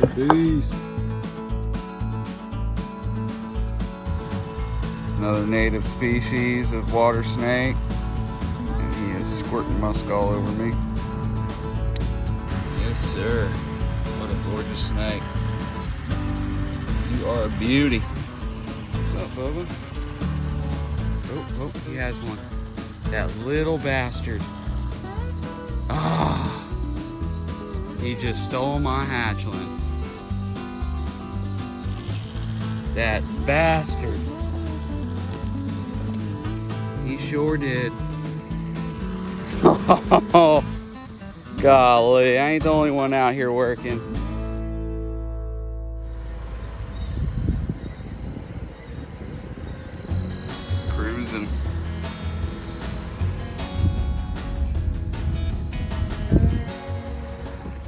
a beast. Another native species of water snake. And he is squirting musk all over me. Yes, sir. What a gorgeous snake. You are a beauty. What's up, Bubba? Oh, he has one. That little bastard. Ah, he just stole my hatchling. That bastard. He sure did. Oh, golly, I ain't the only one out here working. Cruising.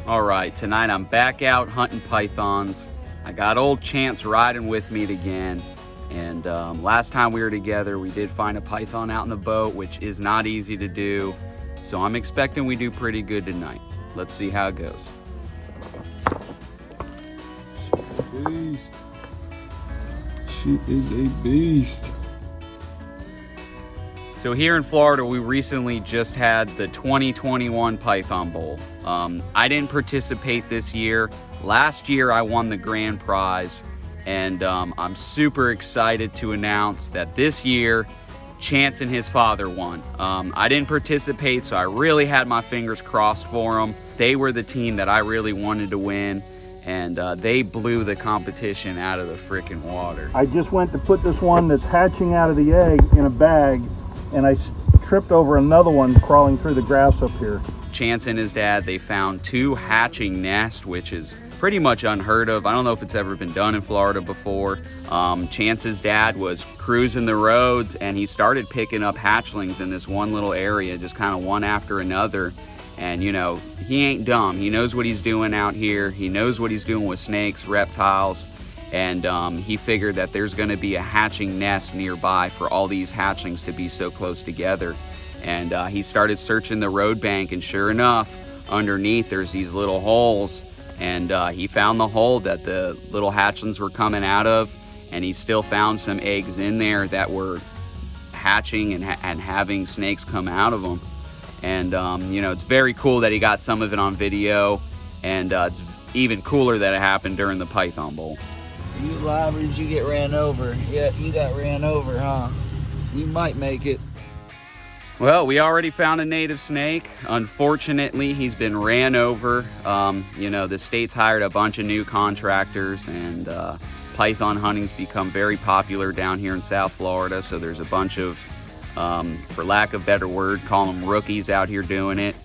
All right, tonight I'm back out hunting pythons. I got old Chance riding with me again. And last time we were together, we did find a python out in the boat, which is not easy to do. So I'm expecting we do pretty good tonight. Let's see how it goes. She's a beast. She is a beast. So here in Florida, we recently just had the 2021 Python Bowl. I didn't participate this year. Last year, I won the grand prize. And I'm super excited to announce that this year, Chance and his father won. I didn't participate, so I really had my fingers crossed for them. They were the team that I really wanted to win, and they blew the competition out of the freaking water. I just went to put this one that's hatching out of the egg in a bag, and I tripped over another one crawling through the grass up here. Chance and his dad, they found 2 hatching nests, which is pretty much unheard of. I don't know if it's ever been done in Florida before. Chance's dad was cruising the roads and he started picking up hatchlings in this one little area, just kind of one after another. And you know, he ain't dumb. He knows what he's doing out here. He knows what he's doing with snakes, reptiles. And he figured that there's gonna be a hatching nest nearby for all these hatchlings to be so close together. And he started searching the road bank, and sure enough, underneath there's these little holes. And he found the hole that the little hatchlings were coming out of, and he still found some eggs in there that were hatching and having snakes come out of them. And you know, it's very cool that he got some of it on video, and it's even cooler that it happened during the Python Bowl. Are you alive or did you get ran over? Yeah, you got ran over, huh? You might make it. Well, we already found a native snake. Unfortunately, he's been ran over. You know, the state's hired a bunch of new contractors, and python hunting's become very popular down here in South Florida. So there's a bunch of, for lack of a better word, call them rookies out here doing it.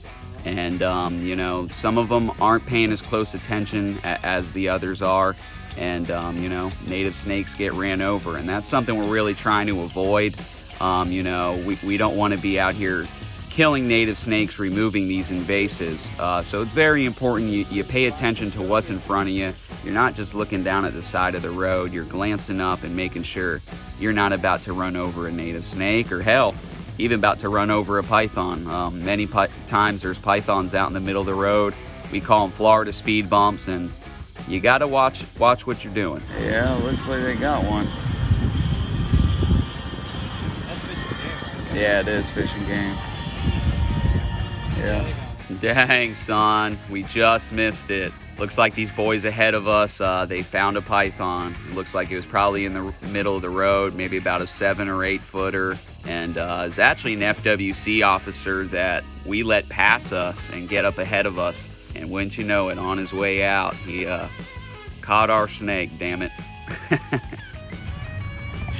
And, you know, some of them aren't paying as close attention as the others are. And, you know, native snakes get ran over. And that's something we're really trying to avoid. You know, we don't want to be out here killing native snakes, removing these invasives. So it's very important you pay attention to what's in front of you. You're not just looking down at the side of the road. You're glancing up and making sure you're not about to run over a native snake, or hell, even about to run over a python. Many times there's pythons out in the middle of the road. We call them Florida speed bumps, and you got to watch what you're doing. Yeah, looks like they got one. Yeah, it is fishing game. Yeah. Dang, son, we just missed it. Looks like these boys ahead of us, they found a python. It looks like it was probably in the middle of the road, maybe about a 7 or 8 footer. And it's actually an FWC officer that we let pass us and get up ahead of us. And wouldn't you know it, on his way out, he caught our snake, damn it.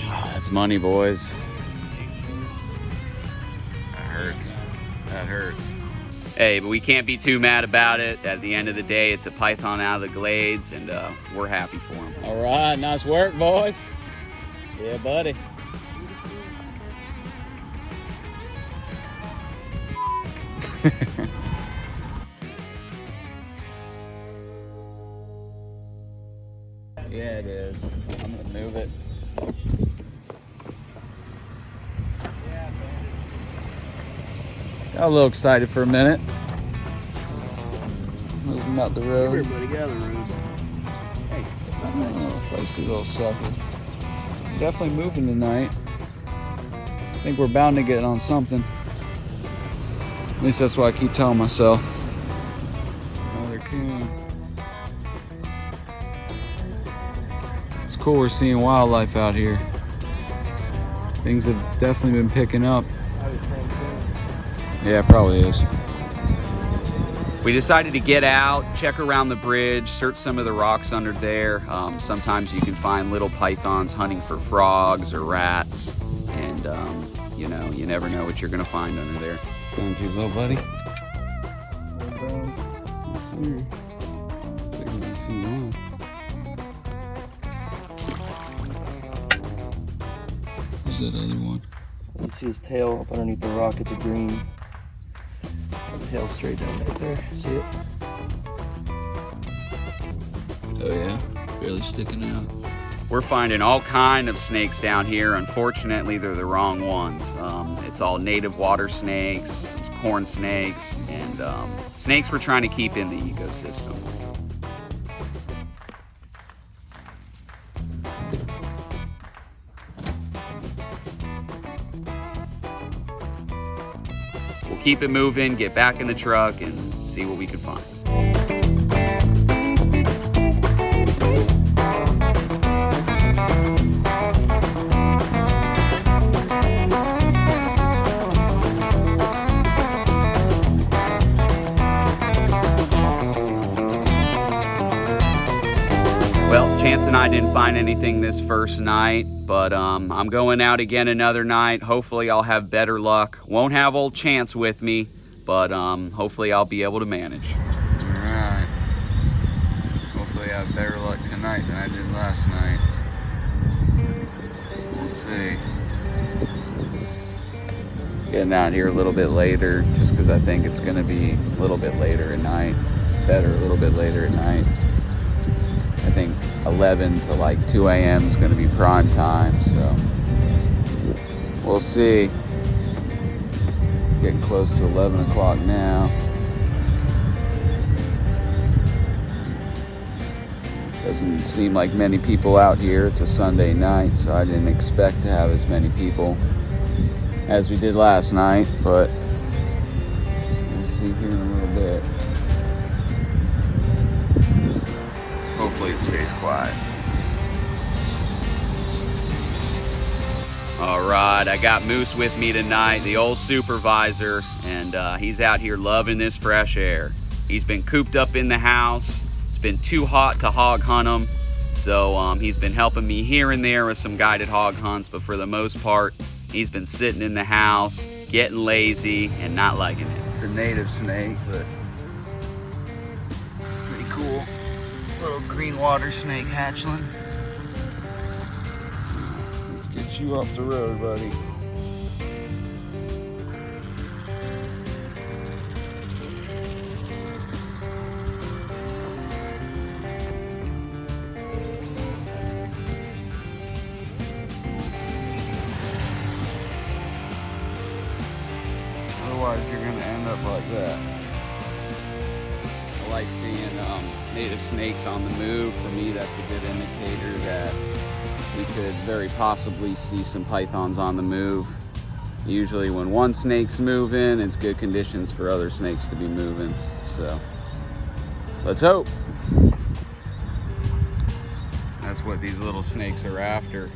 That's money, boys. That hurts. Hey, but we can't be too mad about it. At the end of the day, it's a python out of the glades, and we're happy for him. All right, nice work, boys. Yeah, buddy. Yeah, it is. I'm gonna move it. Got a little excited for a minute. Moving up the road. Everybody got a road. Feisty little sucker. Definitely moving tonight. I think we're bound to get on something. At least that's what I keep telling myself. Another coon. It's cool we're seeing wildlife out here. Things have definitely been picking up. Yeah, it probably is. We decided to get out, check around the bridge, search some of the rocks under there. Sometimes you can find little pythons hunting for frogs or rats. And, you know, you never know what you're gonna find under there. Found you, little buddy. Where's that other one? You see his tail up underneath the rock. It's a green. The tail straight down right there. See it? Oh yeah, barely sticking out. We're finding all kind of snakes down here. Unfortunately, they're the wrong ones. It's all native water snakes, corn snakes, and snakes we're trying to keep in the ecosystem. We'll keep it moving, get back in the truck, and see what we can find. Well, Chance and I didn't find anything this first night, but I'm going out again another night. Hopefully I'll have better luck. Won't have old Chance with me, but hopefully I'll be able to manage. All right. Hopefully I have better luck tonight than I did last night. We'll see. Getting out here a little bit later, just because I think it's going to be a little bit later at night. Better a little bit later at night. I think 11 to like 2 a.m. is going to be prime time, so we'll see. Getting close to 11 o'clock now. Doesn't seem like many people out here. It's a Sunday night, so I didn't expect to have as many people as we did last night, but we'll see here in a little bit. Hopefully it stays quiet. All right, I got Moose with me tonight, the old supervisor, and he's out here loving this fresh air. He's been cooped up in the house. It's been too hot to hog hunt him, so he's been helping me here and there with some guided hog hunts, but for the most part, he's been sitting in the house, getting lazy, and not liking it. It's a native snake, but pretty cool. Little green water snake hatchling. Let's get you off the road, buddy. Otherwise, you're gonna end up like that. I like seeing native snakes on the move. For me, that's a good indicator that we could very possibly see some pythons on the move. Usually when one snake's moving, it's good conditions for other snakes to be moving. So let's hope. That's what these little snakes are after.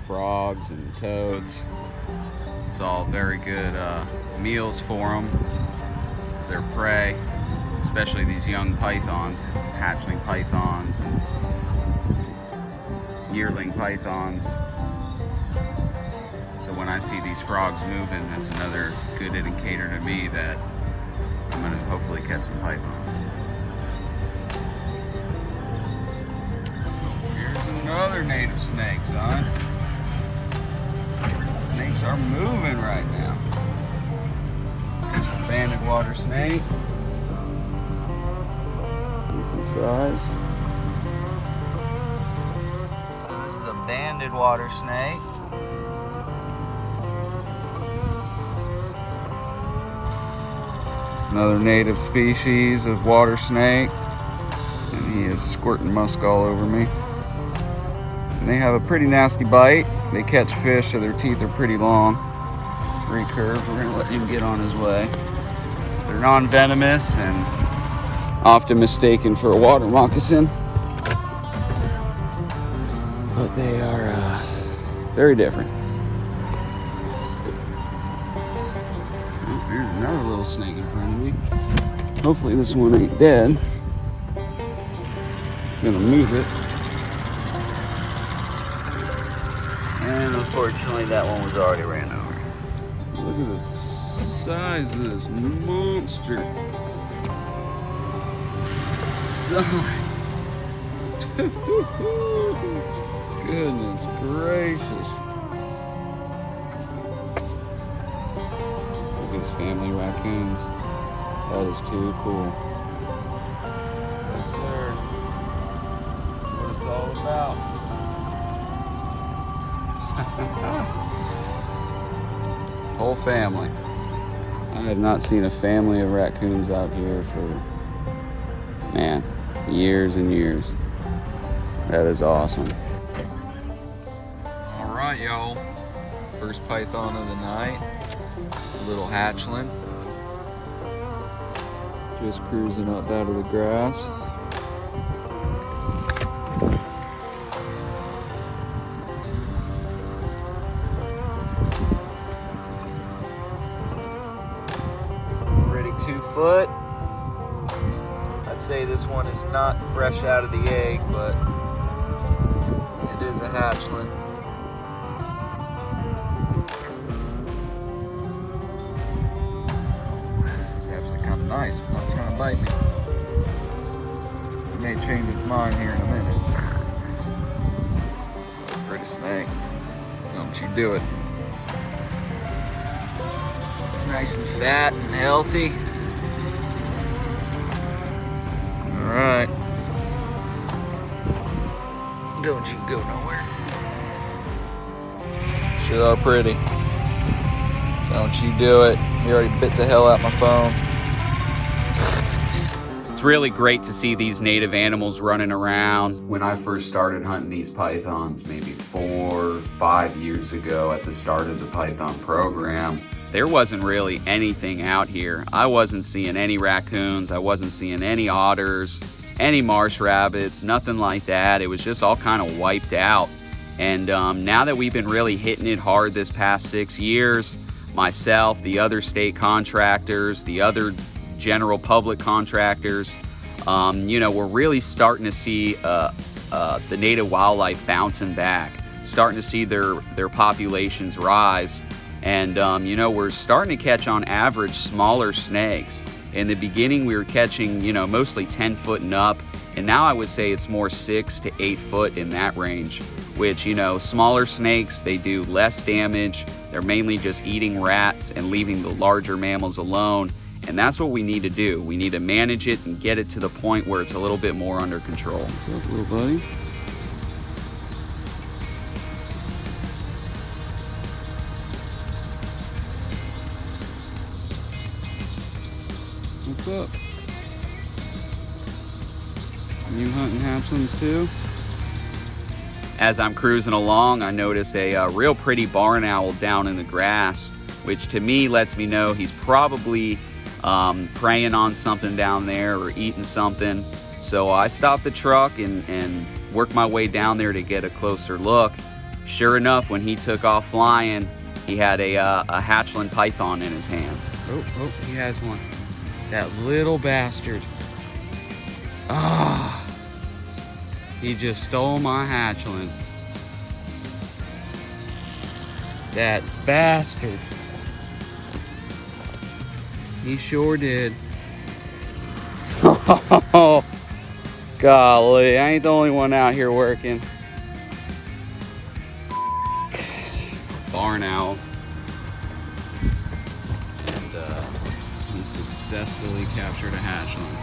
Frogs and toads. It's all very good meals for them. Their prey. Especially these young pythons, hatchling pythons, and yearling pythons. So when I see these frogs moving, that's another good indicator to me that I'm going to hopefully catch some pythons. Here's another native snake, son. Snakes are moving right now. There's a banded water snake. Decent size. So this is a banded water snake. Another native species of water snake. And he is squirting musk all over me. They have a pretty nasty bite. They catch fish, so their teeth are pretty long. Recurve, we're gonna let him get on his way. They're non-venomous and often mistaken for a water moccasin. But they are very different. Oh, here's another little snake in front of me. Hopefully this one ain't dead. I'm gonna move it. And unfortunately that one was already ran over. Look at the size of this monster. Goodness gracious. Look at this family raccoons. That is too cool. Yes, sir. That's what it's all about. Whole family. I have not seen a family of raccoons out here for, man, years and years. That is awesome. All right, y'all. First python of the night. A little hatchling. Just cruising up out of the grass. Pretty 2 foot. I'd say this one is not fresh out of the egg, but it is a hatchling. It's actually kind of nice. It's not trying to bite me. It may change its mind here in a minute. Pretty snake. Don't you do it. Nice and fat and healthy. All right. Don't you go nowhere. Sure are pretty. Don't you do it. You already bit the hell out of my phone. It's really great to see these native animals running around. When I first started hunting these pythons, maybe 4 or 5 years ago at the start of the python program, there wasn't really anything out here. I wasn't seeing any raccoons, I wasn't seeing any otters, any marsh rabbits, nothing like that. It was just all kind of wiped out. And now that we've been really hitting it hard this past 6 years, myself, the other state contractors, the other general public contractors, you know, we're really starting to see the native wildlife bouncing back, starting to see their populations rise. And you know, we're starting to catch on average smaller snakes. In the beginning we were catching, you know, mostly 10 foot and up, and now I would say it's more 6 to 8 foot in that range, which, you know, smaller snakes, they do less damage. They're mainly just eating rats and leaving the larger mammals alone, and that's what we need to do. We need to manage it and get it to the point where it's a little bit more under control. What's up, little buddy? What's up? You hunting hatchlings too? As I'm cruising along, I notice a real pretty barn owl down in the grass, which to me lets me know he's probably preying on something down there or eating something. So I stopped the truck and worked my way down there to get a closer look. Sure enough, when he took off flying, he had a hatchling python in his hands. Oh, he has one. That little bastard. Ah, he just stole my hatchling. That bastard. He sure did. Oh, golly, I ain't the only one out here working. Barn owl. He successfully captured a hatchling.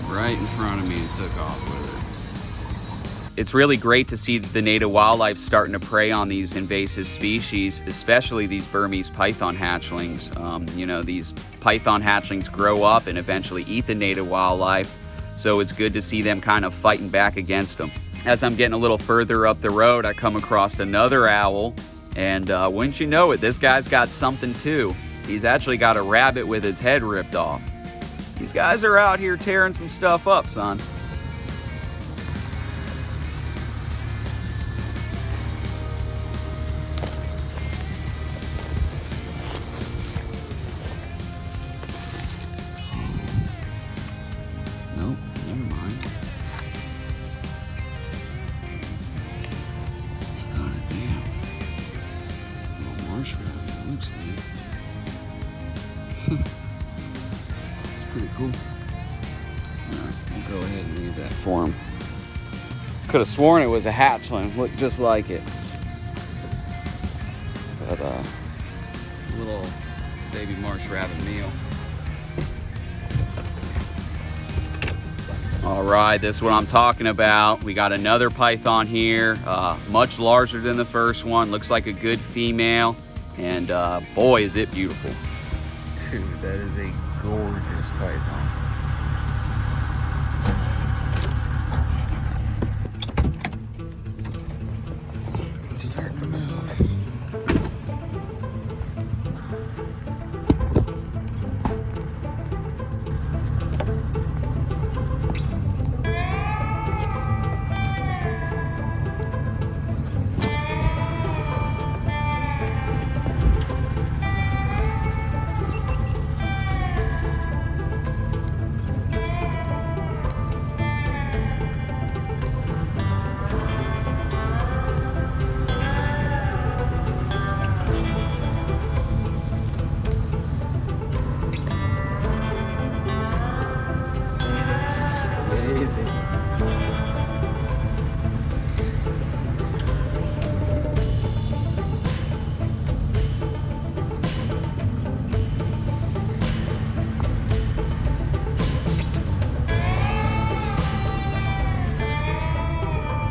Right in front of me and took off with it. It's really great to see the native wildlife starting to prey on these invasive species, especially these Burmese python hatchlings. You know, these python hatchlings grow up and eventually eat the native wildlife, so it's good to see them kind of fighting back against them. as I'm getting a little further up the road, I come across another owl, and wouldn't you know it, this guy's got something too. He's actually got a rabbit with its head ripped off. These guys are out here tearing some stuff up, son. Nope, never mind. God damn. Little marsh rabbit, it looks like. Pretty cool. Alright, we'll go ahead and leave that for him. Could have sworn it was a hatchling, looked just like it. But little baby marsh rabbit meal. All right, this is what I'm talking about. We got another python here, much larger than the first one. Looks like a good female, and boy, is it beautiful. Dude, that is a gorgeous python. It's starting to move.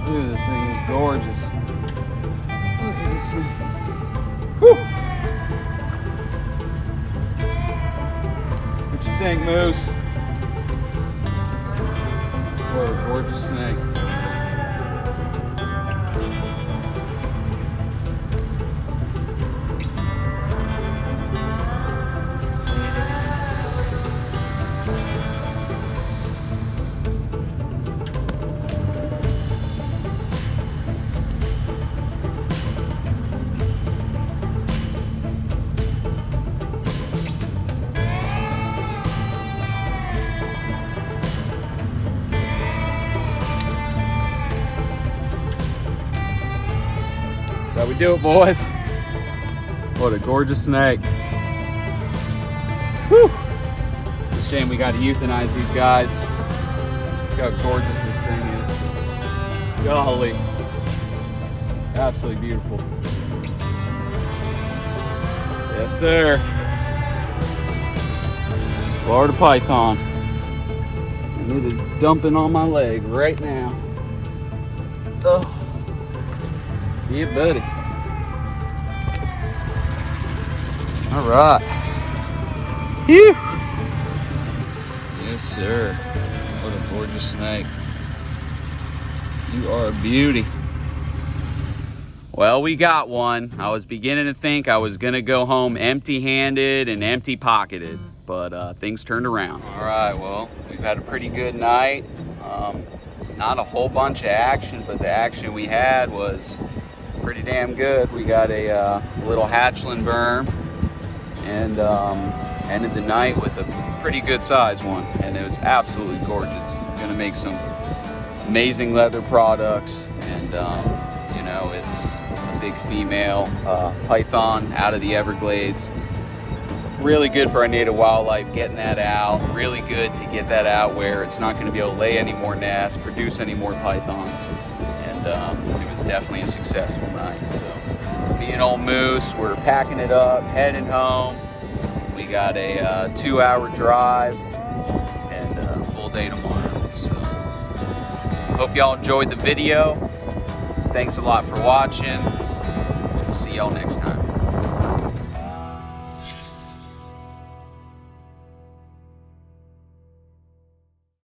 Dude, this thing is gorgeous. Look at this thing. Whew. What you think, Moose? What a gorgeous snake. That's how we do it, boys. What a gorgeous snake. Whew. It's a shame we got to euthanize these guys. Look how gorgeous this thing is. Golly. Absolutely beautiful. Yes, sir. Florida python. And it is dumping on my leg right now. Oh. Yeah, buddy. All right. Phew. Yes, sir. What a gorgeous snake. You are a beauty. Well, we got one. I was beginning to think I was gonna go home empty-handed and empty-pocketed, but things turned around. All right, well, we've had a pretty good night. Not a whole bunch of action, but the action we had was pretty damn good. We got a little hatchling berm and ended the night with a pretty good sized one, and it was absolutely gorgeous. He's gonna make some amazing leather products, and you know, it's a big female python out of the Everglades. Really good for our native wildlife, getting that out. Really good to get that out where it's not going to be able to lay any more nests, produce any more pythons. And it was definitely a successful night. So me and old Moose, we're packing it up, heading home. We got a 2-hour drive and a full day tomorrow. So hope y'all enjoyed the video. Thanks a lot for watching. We'll see y'all next time.